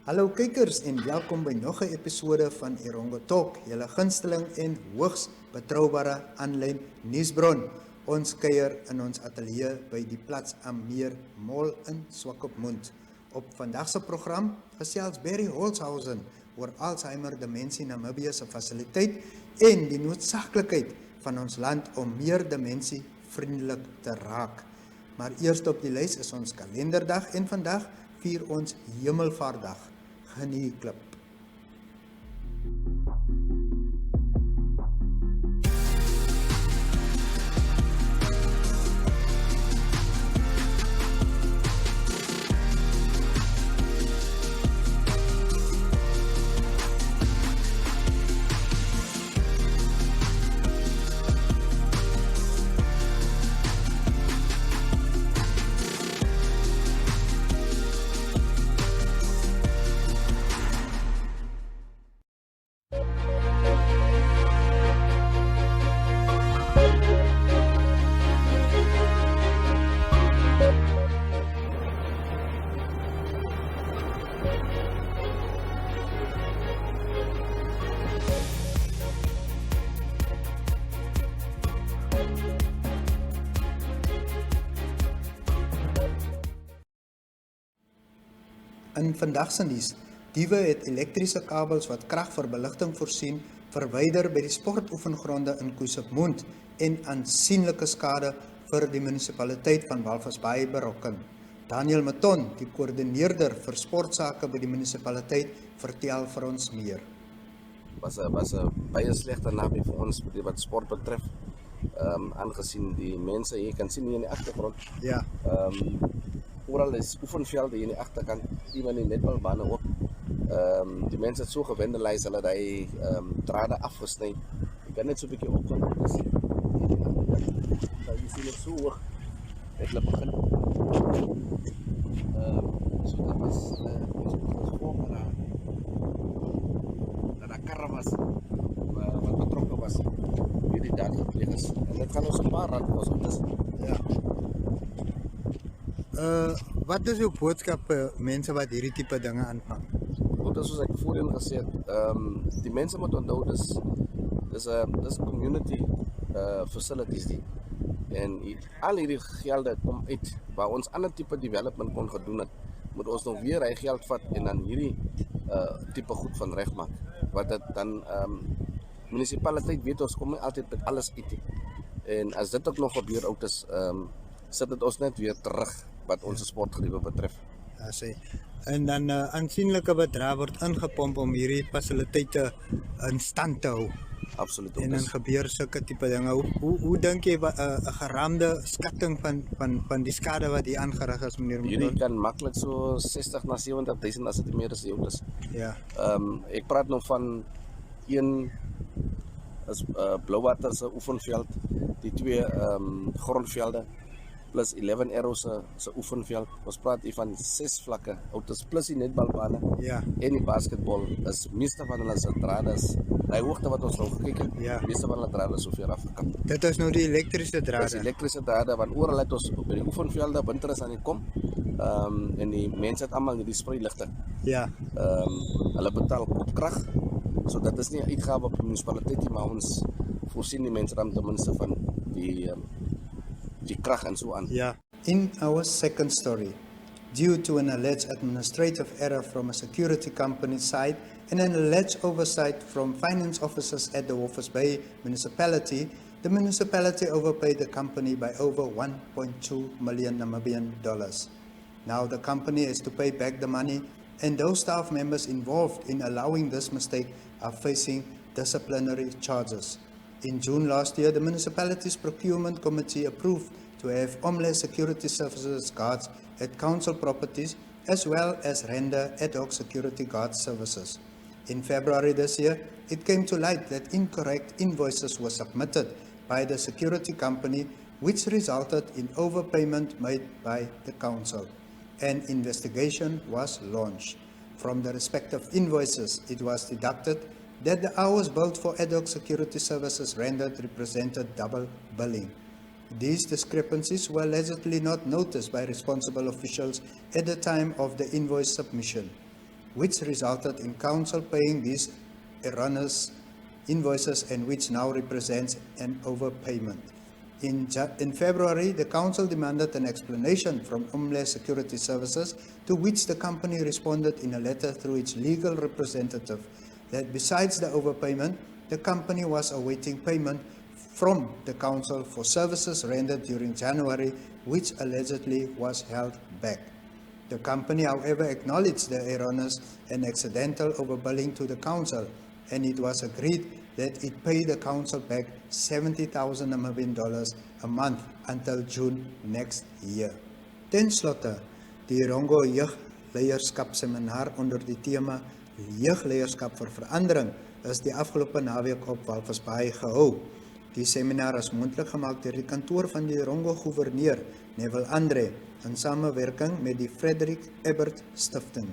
Hallo kykers en welkom by nog 'n episode van Erongo Talk, julle gunsteling en hoogs betroubare aanlyn nuusbron. Ons kuier in ons ateljee by die Platz aan Meer Mall in Swakopmund. Op vandag se program gesels Berrie Holtzhausen oor Alzheimer demensie Namibia se fasiliteit en die noodsaaklikheid van ons land om meer demensie vriendelik te raak. Maar eerst op die lys is ons kalenderdag en vandag vier ons Hemelvaartdag. Geniet klip. In vandag se nuus, diewe het elektriese kabels wat krag vir beligting voorsien, verwyder by die sportoefengronde in Swakopmund en aansienlike skade vir die munisipaliteit van Walvisbaai berokken. Daniel Maton, die koördineerder vir sportsake by die munisipaliteit, vertel vir ons meer. Was 'n baie slegte naweek vir ons wat sport betref. Aangesien die mense hier kan sien hier in die agtergrond. Ja. Oral is oefenvelde hier in die agterkant, ewen die netbalbane ook. Die mense het so gewendeleis, hulle het hy drade afgesny. Ek kan net so 'n bietjie opkom. Jy sien dit so hoog. Het hulle begin. So dat was voorgeraad. Dat daar karre was wat betrokken was by die daad gepleeg is. En dit gaan ons 'n paar rand kos op dis. Ja. Wat is uw boodskap vir mense wat hierdie tipe dinge aanvang? Goed, soos ek voorheen gesê het, die mense moet onthou dis community facilities die. En al hierdie gelde kom uit waar ons ander tipe development kon gedoen het, moet ons nog weer hy geld vat en dan hierdie tipe goed van reg maak. Wat dit dan munisipaliteit weet ons kom nie altyd met alles uit. En as dit ook nog gebeur oud is, sit dit ons net weer terug wat onze sportgeriewe betref. Ja, sê. En dan aansienlike bedrag word ingepomp om hierdie fasiliteite in stand te hou. Absoluut. En dan gebeur sulke tipe dinge. Hoe dink jy 'n geraamde skatting van die skade wat hier aangerig is, meneer Maton? Hierdie kan maklik so 60 na 70.000 as dit meer as die oud is. Ja. Ek praat nou van een is Blouwater se oefenveld, die twee grondvelde plus 11 Arrows se oefenveld. Ons praat hier van 6 vlakke, oud plus die netbalbane. Ja. En die basketbal is meeste van hulle se drade is daai hoogte wat ons nou gekyk het. Ja. Meeste van hulle drade is so ver afgekap. Dit is nou die elektriese drade. Dis elektriese drade want oral het ons by die oefenvelde winter is aan die kom. En die mense het almal hierdie spreuligte. Ja. Hulle betaal kopkrag. So dit is nie 'n uitgawe op die munisipaliteit nie, maar ons voorsien die mense dan ten minste van die krag en so aan. Yeah. In our second story, due to an alleged administrative error from a security company side and an alleged oversight from finance officers at the Walvis Bay municipality, the municipality overpaid the company by over 1.2 million Namibian dollars. Now the company has to pay back the money, and those staff members involved in allowing this mistake are facing disciplinary charges. In June last year, the municipality's procurement committee approved to have Homeland Security Services guards at council properties as well as render ad hoc security guard services. In February this year, it came to light that incorrect invoices were submitted by the security company, which resulted in overpayment made by the council. An investigation was launched. From the respective invoices, it was deducted that the hours billed for ad hoc security services rendered represented double billing. These discrepancies were allegedly not noticed by responsible officials at the time of the invoice submission. which resulted in council paying these erroneous invoices and which now represents an overpayment. In February, the council demanded an explanation from Homeland Security Services, to which the company responded in a letter through its legal representative that besides the overpayment, the company was awaiting payment from the council for services rendered during January, which allegedly was held back. The company, however, acknowledged the erroneous and accidental overbilling to the council, and it was agreed that it pay the council back 70,000 Namibian dollars a month until June next year. Ten slotte, die Erongo Jeugleierskapseminar onder die tema Jeugleierskap vir Verandering is die afgelope naweek op Walvisbaai gehou. Die seminar is moontlik gemaak deur die kantoor van die Erongo gouverneur, Neville Andre, in samewerking met die Frederick Ebert Stichting.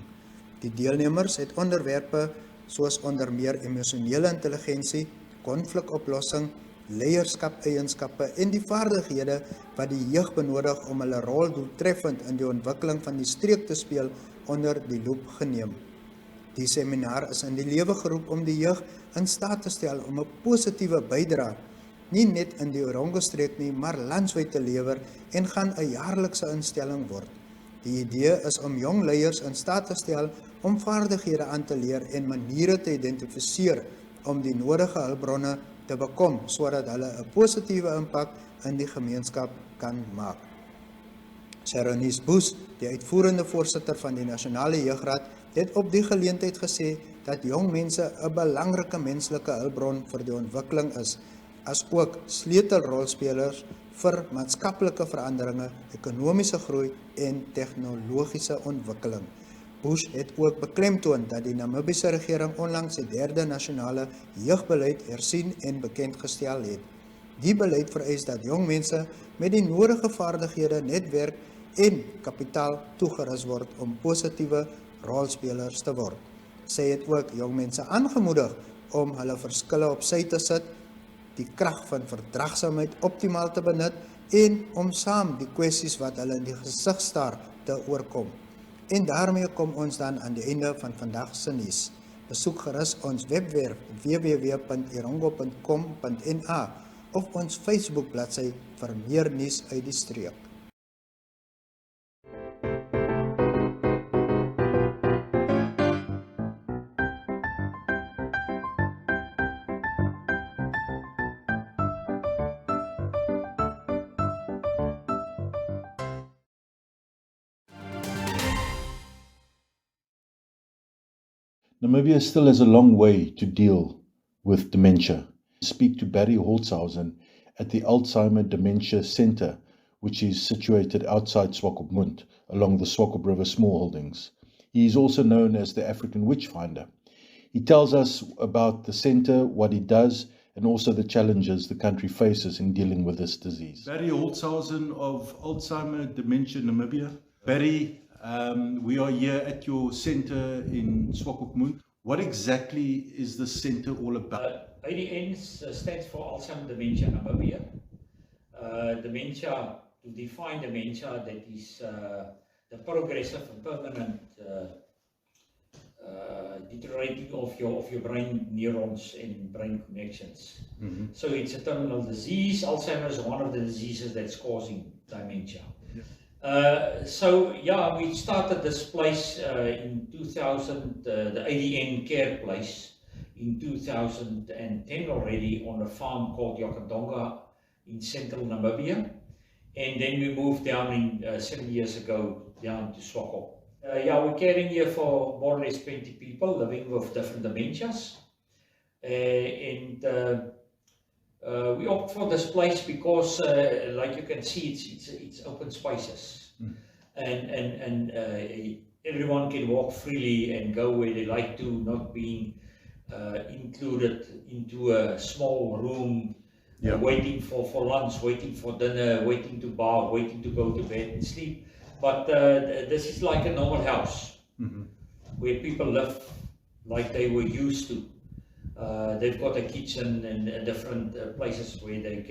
Die deelnemers het onderwerpe soos onder meer emosionele intelligensie, konflikoplossing, leierskap-eienskappe en die vaardighede wat die jeug benodig om hulle rol doeltreffend in die ontwikkeling van die streek te speel onder die loep geneem. Die seminar is in die lewe geroep om die jeug in staat te stel om 'n positiewe bydrae nie net in die Erongo streek nie, maar landwyd te lewer en gaan 'n jaarlikse instelling word. Die idee is om jong leiers in staat te stel om vaardighede aan te leer en maniere te identifiseer om die nodige hulpbronne te bekom, sodat hulle 'n positiewe impak in die gemeenskap kan maak. Sharonis Boes, die uitvoerende voorsitter van die Nasionale Jeugraad, het op die geleentheid gesê dat jong mense 'n belangrike menslike hulpbron vir die ontwikkeling is, as ook sleutelrolspelers vir maatskaplike veranderinge, ekonomiese groei en tegnologiese ontwikkeling. Bush het ook beklemtoon dat die Namibiese regering onlangs die 3de nasionale jeugbeleid hersien en bekendgestel het. Die beleid vereis dat jong mense met die nodige vaardighede, netwerk en kapitaal toegerus word om positiewe rolspelers te word. Sy het ook jong mense aangemoedig om hulle verskille op sy te sit, die krag van verdraagsaamheid optimaal te benut en om saam die kwessies wat hulle in die gesig staar te oorkom. En daarmee kom ons dan aan die einde van vandag se nuus. Besoek gerus ons webwerf www.erongo.com.na of ons Facebook bladsy vir meer nuus uit die streek. Namibia still has a long way to deal with dementia. Speak to Berrie Holtzhausen at the Alzheimer Dementia Center, which is situated outside Swakopmund, along the Swakop River smallholdings. He is also known as the African Witchfinder. He tells us about the center, what he does, and also the challenges the country faces in dealing with this disease. Berrie Holtzhausen of Alzheimer Dementia Namibia. Berrie, we are here at your center in Swakopmund. What exactly is the center all about? ADN stands for Alzheimer Dementia Namibia. Dementia, to define dementia, that is the progressive and permanent deteriorating of your brain neurons and brain connections. Mm-hmm. So it's a terminal disease. Alzheimer is one of the diseases that's causing dementia. We started this place in 2000, the ADN care place, in 2010 already on a farm called Yakandonga in central Namibia. And then we moved down 7 years ago down to Swakop. We're caring here for more or less 20 people living with different dementias. We opt for this place because, like you can see, it's open spaces, and everyone can walk freely and go where they like to, not being included into a small room, waiting for lunch, waiting for dinner, waiting to bath, waiting to go to bed and sleep. But this is like a normal house, where people live like they were used to. They've got a kitchen and different places where they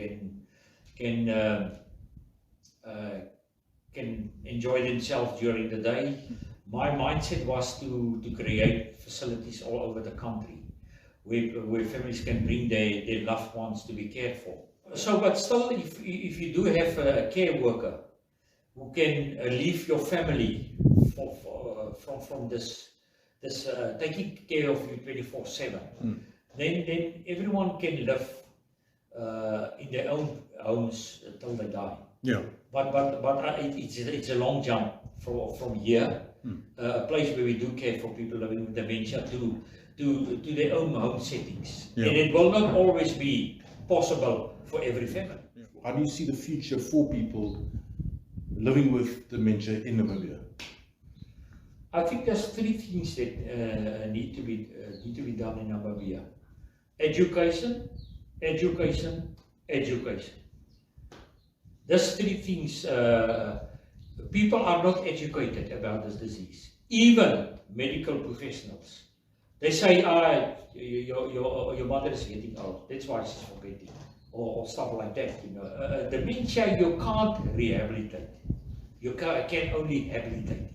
can enjoy themselves during the day. my mindset was to create facilities all over the country where families can bring their loved ones to be cared for. So, but still, if you do have a care worker who can leave your family from this taking care of you 24/7, then everyone can live in their own homes till they die. Yeah. But it's a long jump from here, a place where we do care for people living with dementia, to their own home settings. Yeah. And it will not always be possible for every family. How do you see the future for people living with dementia in Namibia? I think there's three things that need to be done in Namibia: education, education, education. There's three things. People are not educated about this disease. Even medical professionals, they say, your mother is getting old, that's why she's forgetting, or stuff like that. You know, dementia you can't rehabilitate. You can only habilitate.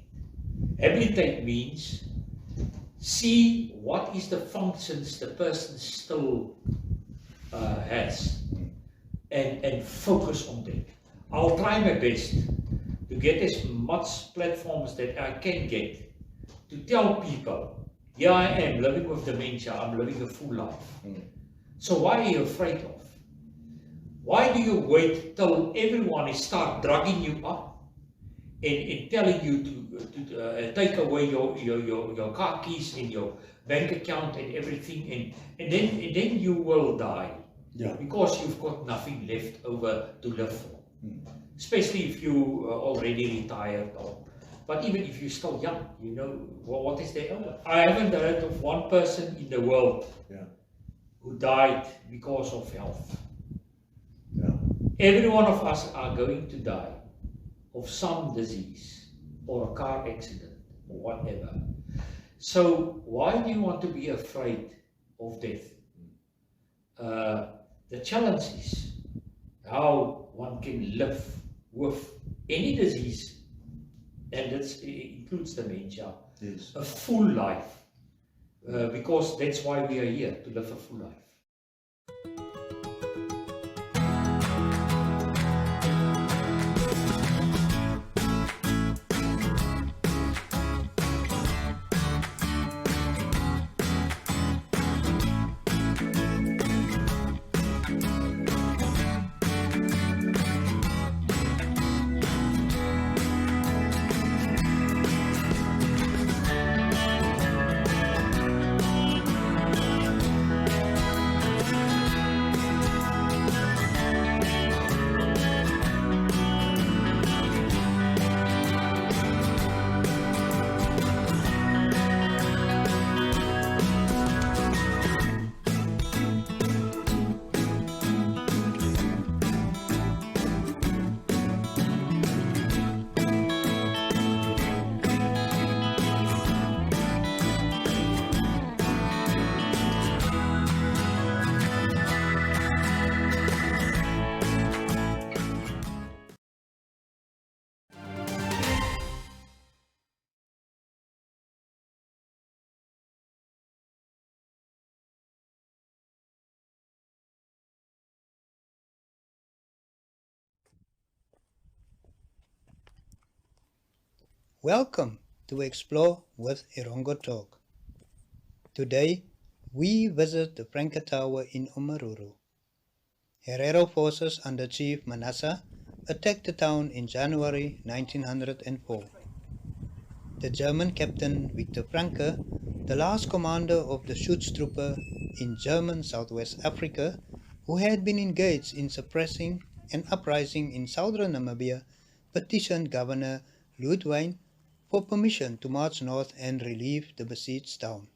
Habilitate means see what is the functions the person still has, and focus on that. I'll try my best to get as much platforms that I can get to tell people, here I am living with dementia, I'm living a full life. So why are you afraid of? Why do you wait till everyone start drugging you up and telling you to take away your car keys and your bank account and everything, and then you will die? Yeah. Because you've got nothing left over to live for. Especially if you are already retired, but even if you're still young, you know, well, what is there? I haven't heard of one person in the world who died because of health. Yeah. Every one of us are going to die of some disease or a car accident or whatever. So why do you want to be afraid of death? The challenge is how one can live with any disease, and that includes dementia, Yes. a full life, because that's why we are here, to live a full life. Welcome to Explore with Erongo Talk. Today, we visit the Franca Tower in Omaruru. Herero forces under Chief Manassa attacked the town in January 1904. The German captain Victor Franke, the last commander of the Schutztruppe in German Southwest Africa, who had been engaged in suppressing an uprising in southern Namibia, petitioned Governor Ludwig for permission to march north and relieve the besieged town.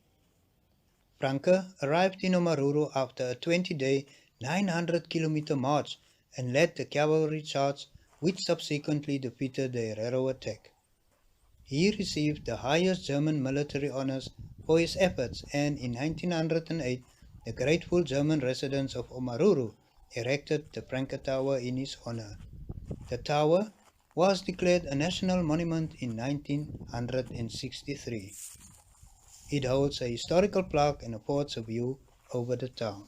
Franke arrived in Omaruru after a 20-day, 900-kilometer march and led the cavalry charge, which subsequently defeated the Herero attack. He received the highest German military honors for his efforts, and in 1908 the grateful German residents of Omaruru erected the Franke Tower in his honor. The tower, was declared a national monument in 1963. It holds a historical plaque and affords a view over the town.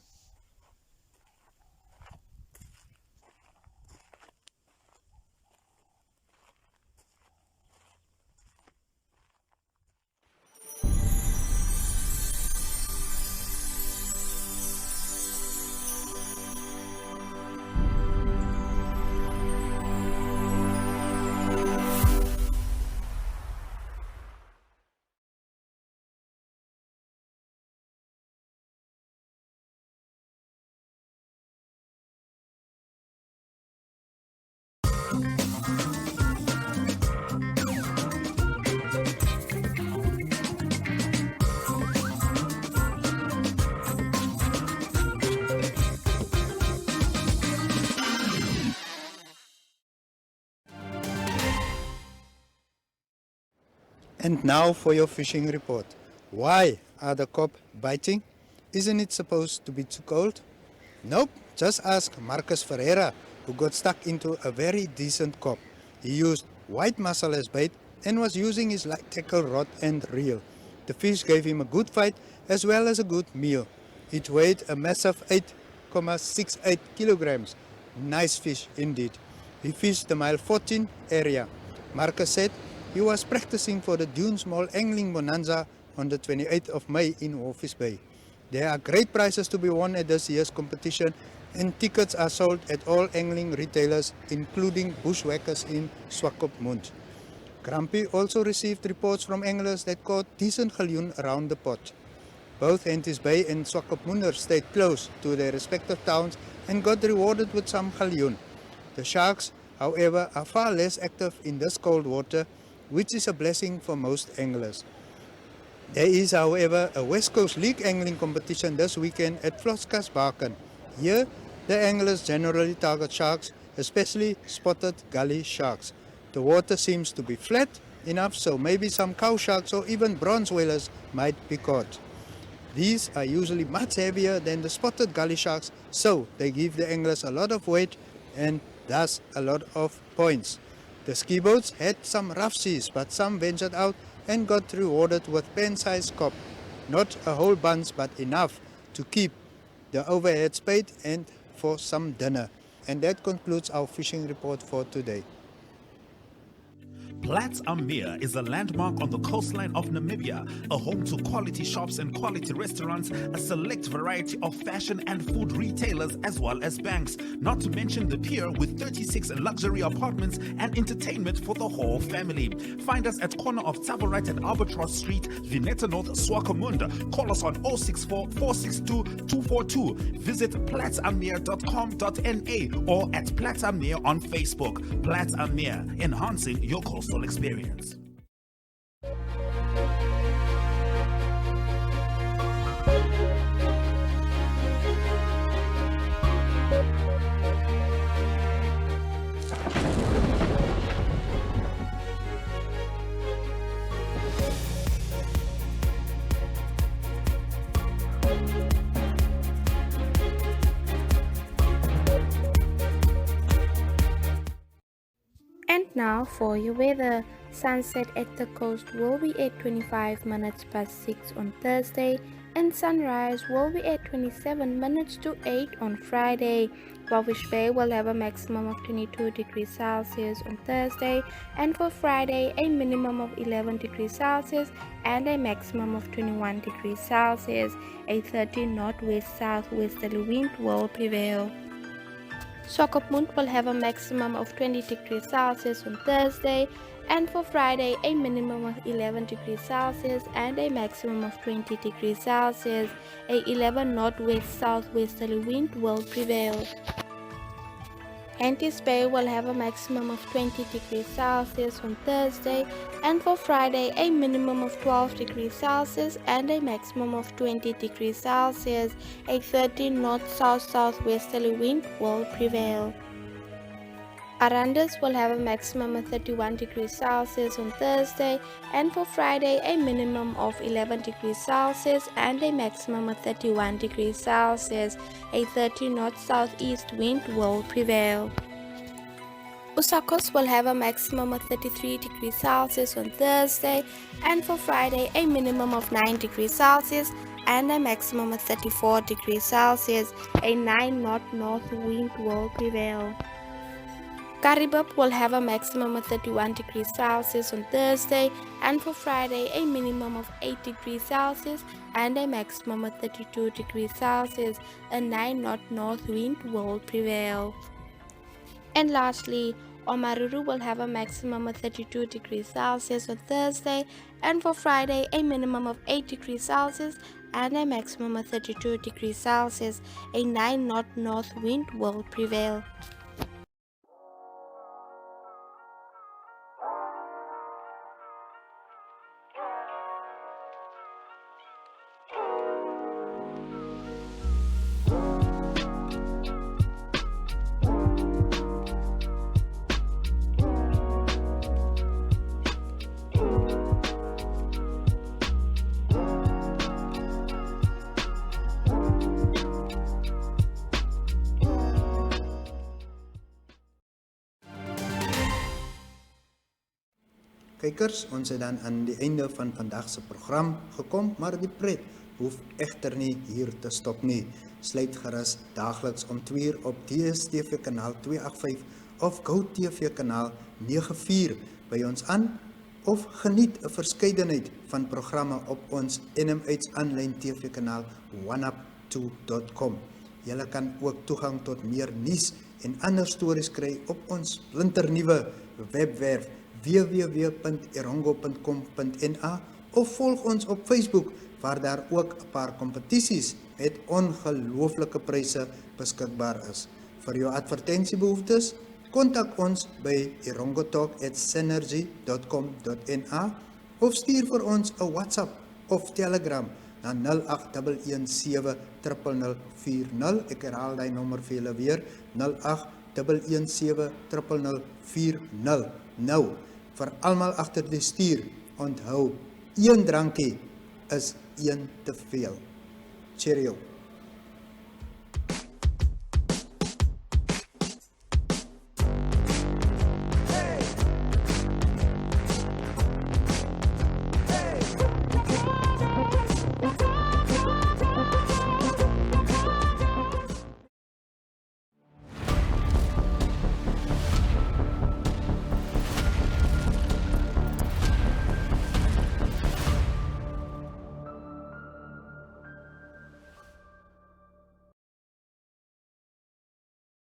And now for your fishing report. Why are the cod biting? Isn't it supposed to be too cold? Nope, just ask Marcus Ferreira, who got stuck into a very decent cod. He used white mussel as bait and was using his light tackle rod and reel. The fish gave him a good fight as well as a good meal. It weighed a massive 8.68 kilograms. Nice fish indeed. He fished the mile 14 area. Marcus said he was practicing for the Dune Small Angling Bonanza on the 28th of May in Walvis Bay. There are great prizes to be won at this year's competition, and tickets are sold at all angling retailers, including bushwhackers in Swakopmund. Grumpy also received reports from anglers that caught decent galjoen around the pot. Both Henties Bay and Swakopmunders stayed close to their respective towns and got rewarded with some galjoen. The sharks, however, are far less active in this cold water, which is a blessing for most anglers. There is, however, a West Coast League angling competition this weekend at Vlotskas-Baken. Here, the anglers generally target sharks, especially spotted gully sharks. The water seems to be flat enough, so maybe some cow sharks or even bronze whalers might be caught. These are usually much heavier than the spotted gully sharks, so they give the anglers a lot of weight and thus a lot of points. The ski boats had some rough seas, but some ventured out and got rewarded with pen-sized cod. Not a whole bunch, but enough to keep the overheads paid and for some dinner. And that concludes our fishing report for today. Platz Meer is a landmark on the coastline of Namibia, a home to quality shops and quality restaurants, a select variety of fashion and food retailers, as well as banks, not to mention the pier with 36 luxury apartments and entertainment for the whole family. Find us at corner of Tabarite and Albatross Street, Vineta North, Swakopmund. Call us on 064 462 242. Visit platzamir.com.na or at Platz Meer on Facebook. Platz Meer, enhancing your coastal experience. And now for your weather. Sunset at the coast will be at 25 minutes past 6 on Thursday, and sunrise will be at 27 minutes to 8 on Friday. Walvis Bay will have a maximum of 22 degrees Celsius on Thursday, and for Friday a minimum of 11 degrees Celsius and a maximum of 21 degrees Celsius. A 30 northwest southwesterly wind will prevail. Swakopmund will have a maximum of 20 degrees Celsius on Thursday, and for Friday a minimum of 11 degrees Celsius and a maximum of 20 degrees Celsius. A 11 northwest southwesterly wind will prevail. Henties Bay will have a maximum of 20 degrees Celsius on Thursday, and for Friday a minimum of 12 degrees Celsius and a maximum of 20 degrees Celsius. A 30 north-south-southwesterly wind will prevail. Arandis will have a maximum of 31 degrees Celsius on Thursday, and for Friday a minimum of 11 degrees Celsius and a maximum of 31 degrees Celsius. A 30 north-southeast wind will prevail. Usakos will have a maximum of 33 degrees Celsius on Thursday, and for Friday a minimum of 9 degrees Celsius and a maximum of 34 degrees Celsius. A 9-knot north wind will prevail. Karibub will have a maximum of 31 degrees Celsius on Thursday, and for Friday a minimum of 8 degrees Celsius and a maximum of 32 degrees Celsius. A 9-knot north wind will prevail. And lastly, Omaruru will have a maximum of 32 degrees Celsius on Thursday, and for Friday a minimum of 8 degrees Celsius and a maximum of 32 degrees Celsius. A 9-knot north wind will prevail. Kykers, ons het dan aan die einde van vandag se program gekom, maar die pret hoef egter nie hier te stop nie. Sluit gerus daagliks om 2 uur op DStv kanaal 285 of GoTV kanaal 94 by ons aan, of geniet 'n verskeidenheid van programme op ons NMH aanlyn TV kanaal oneup2.com. Julle kan ook toegang tot meer nuus en ander stories kry op ons splinternuwe webwerf www.erongo.com.na of volg ons op Facebook, waar daar ook 'n paar kompetisies met ongelooflike pryse beskikbaar is. Vir jou advertensiebehoeftes, kontak ons by erongotalk@synergy.com.na of stuur vir ons 'n WhatsApp of Telegram na 0817 000 40. Ek herhaal die nommer vir julle weer, 0817 000 40. Nou, vir almal agter die stuur, onthou, een drankie is een te veel. Cheerio.